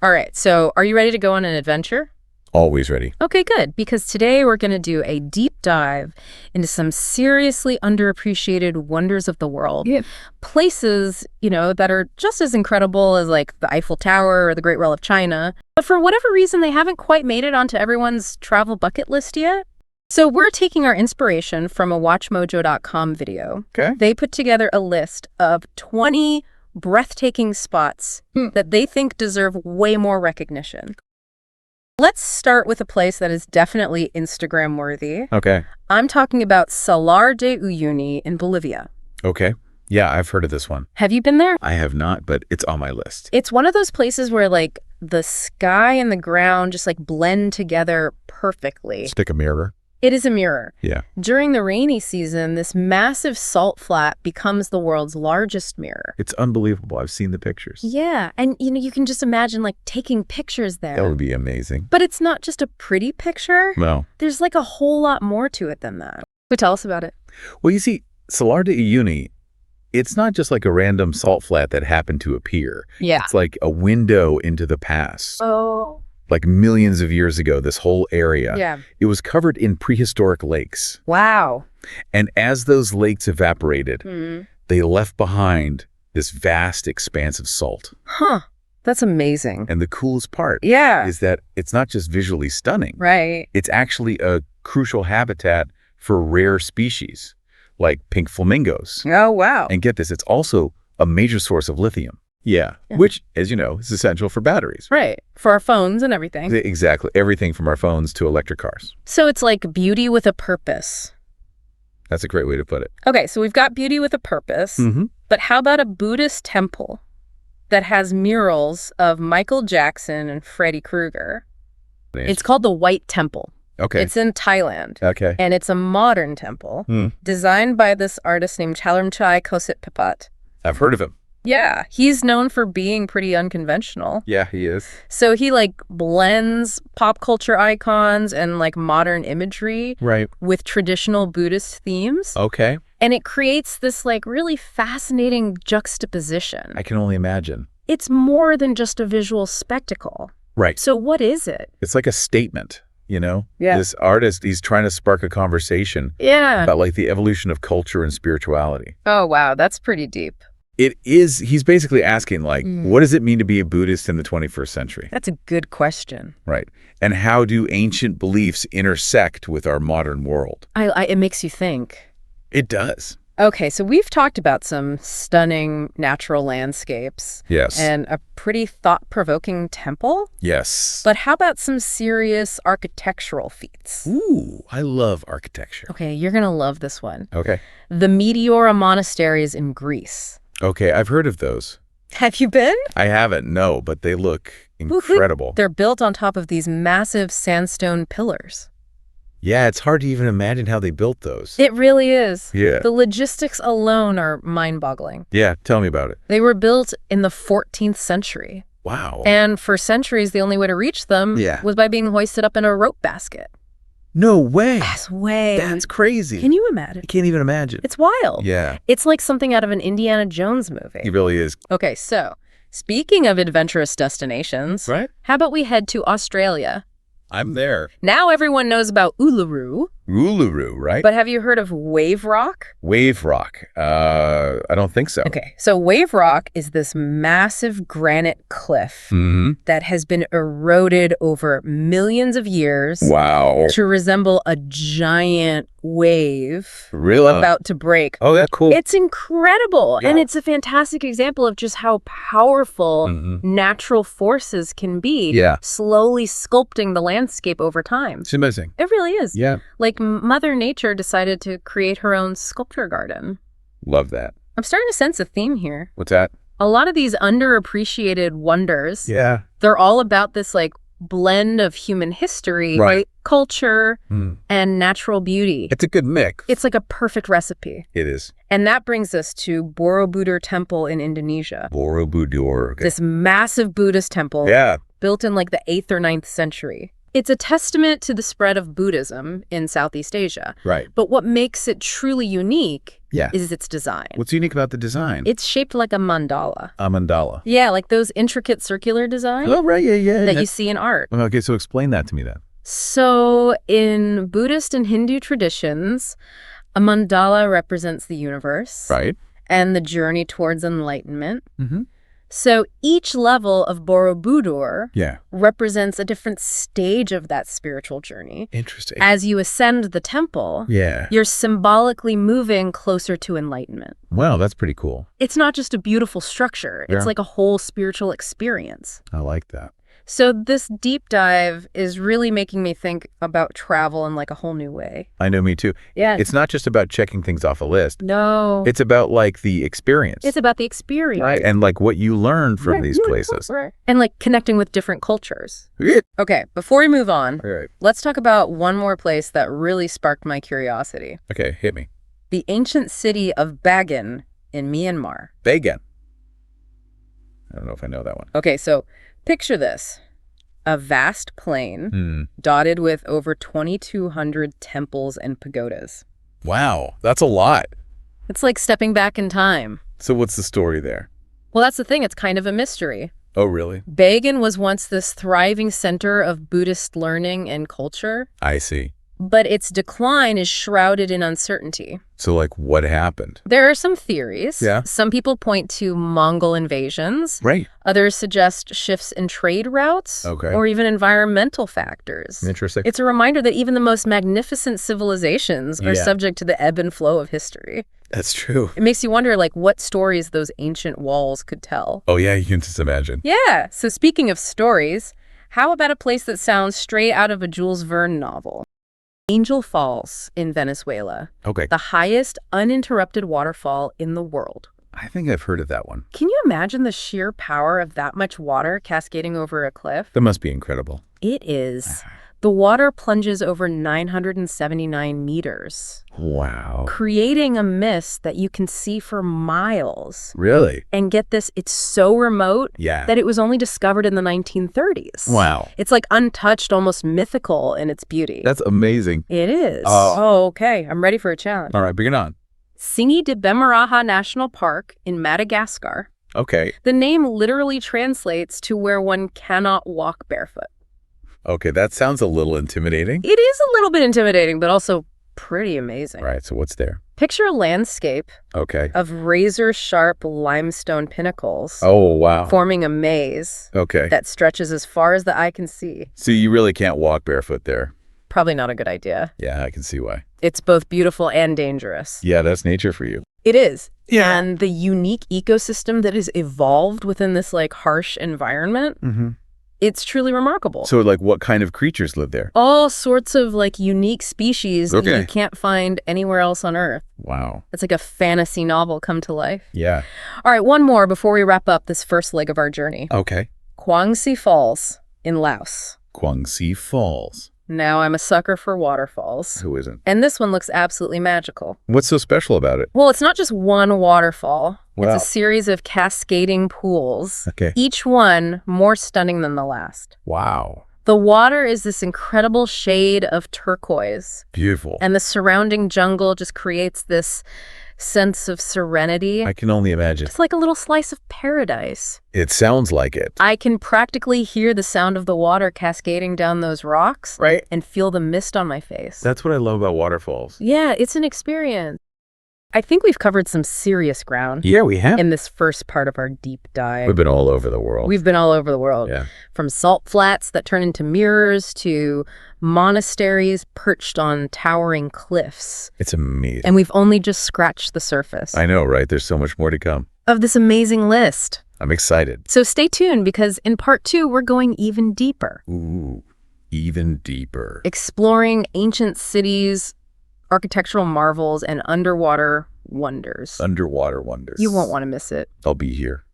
All right, so are you ready to go on an adventure? Always ready. Okay, good, because today we're going to do a deep dive into some seriously underappreciated wonders of the world. Yeah. Places, that are just as incredible as like the Eiffel Tower or the Great Wall of China, but for whatever reason, they haven't quite made it onto everyone's travel bucket list yet. So we're taking our inspiration from a WatchMojo.com video. Okay. They put together a list of 20 breathtaking spots that they think deserve way more recognition. Let's start with a place that is definitely Instagram worthy. Okay. I'm talking about Salar de Uyuni in Bolivia. Okay. Yeah, I've heard of this one. Have you been there? I have not, but it's on my list. It's one of those places where like the sky and the ground just like blend together perfectly. Stick a mirror. It is a mirror. Yeah. During the rainy season, this massive salt flat becomes the world's largest mirror. It's unbelievable. I've seen the pictures. Yeah, and you can just imagine like taking pictures there. That would be amazing. But it's not just a pretty picture. No. There's like a whole lot more to it than that. So tell us about it. Well, you see, Salar de Uyuni, it's not just like a random salt flat that happened to appear. Yeah. It's like a window into the past. Oh. Like millions of years ago, this whole area. Yeah. It was covered in prehistoric lakes. Wow. And as those lakes evaporated, they left behind this vast expanse of salt. Huh. That's amazing. And the coolest part Yeah. is that it's not just visually stunning. Right. It's actually a crucial habitat for rare species, like pink flamingos. Oh, wow. And get this, it's also a major source of lithium. Yeah, which, as you know, is essential for batteries. Right. For our phones and everything. Exactly. Everything from our phones to electric cars. So it's like beauty with a purpose. That's a great way to put it. Okay, so we've got beauty with a purpose. But how about a Buddhist temple that has murals of Michael Jackson and Freddy Krueger? It's called the White Temple. Okay. It's in Thailand. Okay. And it's a modern temple designed by this artist named Chalermchai Kositpipat. I've heard of him. Yeah, he's known for being pretty unconventional. Yeah, he is. So he like blends pop culture icons and like modern imagery with traditional Buddhist themes. Okay. And it creates this like really fascinating juxtaposition. I can only imagine. It's more than just a visual spectacle. Right. So what is it? It's like a statement, Yeah. This artist, he's trying to spark a conversation about like the evolution of culture and spirituality. Oh, wow. That's pretty deep. It is, he's basically asking like, what does it mean to be a Buddhist in the 21st century? That's a good question. Right. And how do ancient beliefs intersect with our modern world? It makes you think. It does. Okay, so we've talked about some stunning natural landscapes. Yes. And a pretty thought-provoking temple. Yes. But how about some serious architectural feats? Ooh, I love architecture. Okay, you're going to love this one. Okay. The Meteora monasteries in Greece. Okay, I've heard of those. Have you been? I haven't, no, but they look incredible. They're built on top of these massive sandstone pillars. Yeah, it's hard to even imagine how they built those. It really is. Yeah. The logistics alone are mind-boggling. Yeah, tell me about it. They were built in the 14th century. Wow. And for centuries, the only way to reach them was by being hoisted up in a rope basket. No way. That's way. That's crazy. Can you imagine? I can't even imagine. It's wild. Yeah. It's like something out of an Indiana Jones movie. It really is. Okay, so speaking of adventurous destinations, how about we head to Australia? I'm there. Now everyone knows about Uluru. Uluru, right? But have you heard of Wave Rock? Wave Rock. I don't think so. Okay, so Wave Rock is this massive granite cliff that has been eroded over millions of years to resemble a giant wave about to break. Oh, that's cool. It's incredible. And it's a fantastic example of just how powerful natural forces can be, slowly sculpting the landscape over time. It's amazing. It really is. Yeah. Like Mother Nature decided to create her own sculpture garden. Love that. I'm starting to sense a theme here. What's that? A lot of these underappreciated wonders, they're all about this like blend of human history, culture, and natural beauty. It's a good mix. It's like a perfect recipe. It is. And that brings us to Borobudur Temple in Indonesia. Borobudur. Okay. This massive Buddhist temple built in like the 8th or 9th century. It's a testament to the spread of Buddhism in Southeast Asia. Right. But what makes it truly unique is its design. What's unique about the design? It's shaped like a mandala. A mandala. Yeah, like those intricate circular designs. Oh, right, yeah. That you see in art. Okay, so explain that to me then. So in Buddhist and Hindu traditions, a mandala represents the universe. Right. And the journey towards enlightenment. So each level of Borobudur represents a different stage of that spiritual journey. Interesting. As you ascend the temple, you're symbolically moving closer to enlightenment. Wow, that's pretty cool. It's not just a beautiful structure. It's like a whole spiritual experience. I like that. So this deep dive is really making me think about travel in like a whole new way. I know, me too. Yeah. It's not just about checking things off a list. No. It's about like the experience. It's about the experience. Right. And like what you learn from these places. And like connecting with different cultures. Okay, before we move on, let's talk about one more place that really sparked my curiosity. Okay, hit me. The ancient city of Bagan in Myanmar. Bagan. I don't know if I know that one. Okay, so picture this. A vast plain dotted with over 2,200 temples and pagodas. Wow, that's a lot. It's like stepping back in time. So what's the story there? Well, that's the thing. It's kind of a mystery. Oh, really? Bagan was once this thriving center of Buddhist learning and culture. I see. But its decline is shrouded in uncertainty. So, like, what happened? There are some theories. Yeah. Some people point to Mongol invasions. Right. Others suggest shifts in trade routes. Okay. Or even environmental factors. Interesting. It's a reminder that even the most magnificent civilizations are subject to the ebb and flow of history. That's true. It makes you wonder, like, what stories those ancient walls could tell. Oh, yeah, you can just imagine. Yeah. So speaking of stories, how about a place that sounds straight out of a Jules Verne novel? Angel Falls in Venezuela. Okay. The highest uninterrupted waterfall in the world. I think I've heard of that one. Can you imagine the sheer power of that much water cascading over a cliff? That must be incredible. It is. The water plunges over 979 meters. Wow. Creating a mist that you can see for miles. Really? And get this, it's so remote that it was only discovered in the 1930s. Wow. It's like untouched, almost mythical in its beauty. That's amazing. It is. Oh, okay. I'm ready for a challenge. All right, bring it on. Singi de Bemaraha National Park in Madagascar. Okay. The name literally translates to where one cannot walk barefoot. Okay, that sounds a little intimidating. It is a little bit intimidating, but also pretty amazing. Right, so what's there? Picture a landscape of razor-sharp limestone pinnacles. Oh, wow. Forming a maze that stretches as far as the eye can see. So you really can't walk barefoot there? Probably not a good idea. Yeah, I can see why. It's both beautiful and dangerous. Yeah, that's nature for you. It is. Yeah. And the unique ecosystem that is evolved within this like harsh environment, it's truly remarkable. So like what kind of creatures live there? All sorts of like unique species that you can't find anywhere else on Earth. Wow. It's like a fantasy novel come to life. Yeah. All right, one more before we wrap up this first leg of our journey. Okay. Kwangsi Falls in Laos. Kwangsi Falls. Now, I'm a sucker for waterfalls. Who isn't? And this one looks absolutely magical. What's so special about it? Well, it's not just one waterfall. Wow. It's a series of cascading pools. Okay. Each one more stunning than the last. Wow. The water is this incredible shade of turquoise. Beautiful. And the surrounding jungle just creates this sense of serenity. I can only imagine. It's like a little slice of paradise. It sounds like it. I can practically hear the sound of the water cascading down those rocks. Right. And feel the mist on my face. That's what I love about waterfalls. Yeah, it's an experience. I think we've covered some serious ground. Yeah, we have. In this first part of our deep dive. We've been all over the world. We've been all over the world. Yeah. From salt flats that turn into mirrors to monasteries perched on towering cliffs. It's amazing. And we've only just scratched the surface. I know, right? There's so much more to come. Of this amazing list. I'm excited. So stay tuned because in part 2, we're going even deeper. Ooh, even deeper. Exploring ancient cities, architectural marvels, and underwater wonders. Underwater wonders. You won't want to miss it. I'll be here.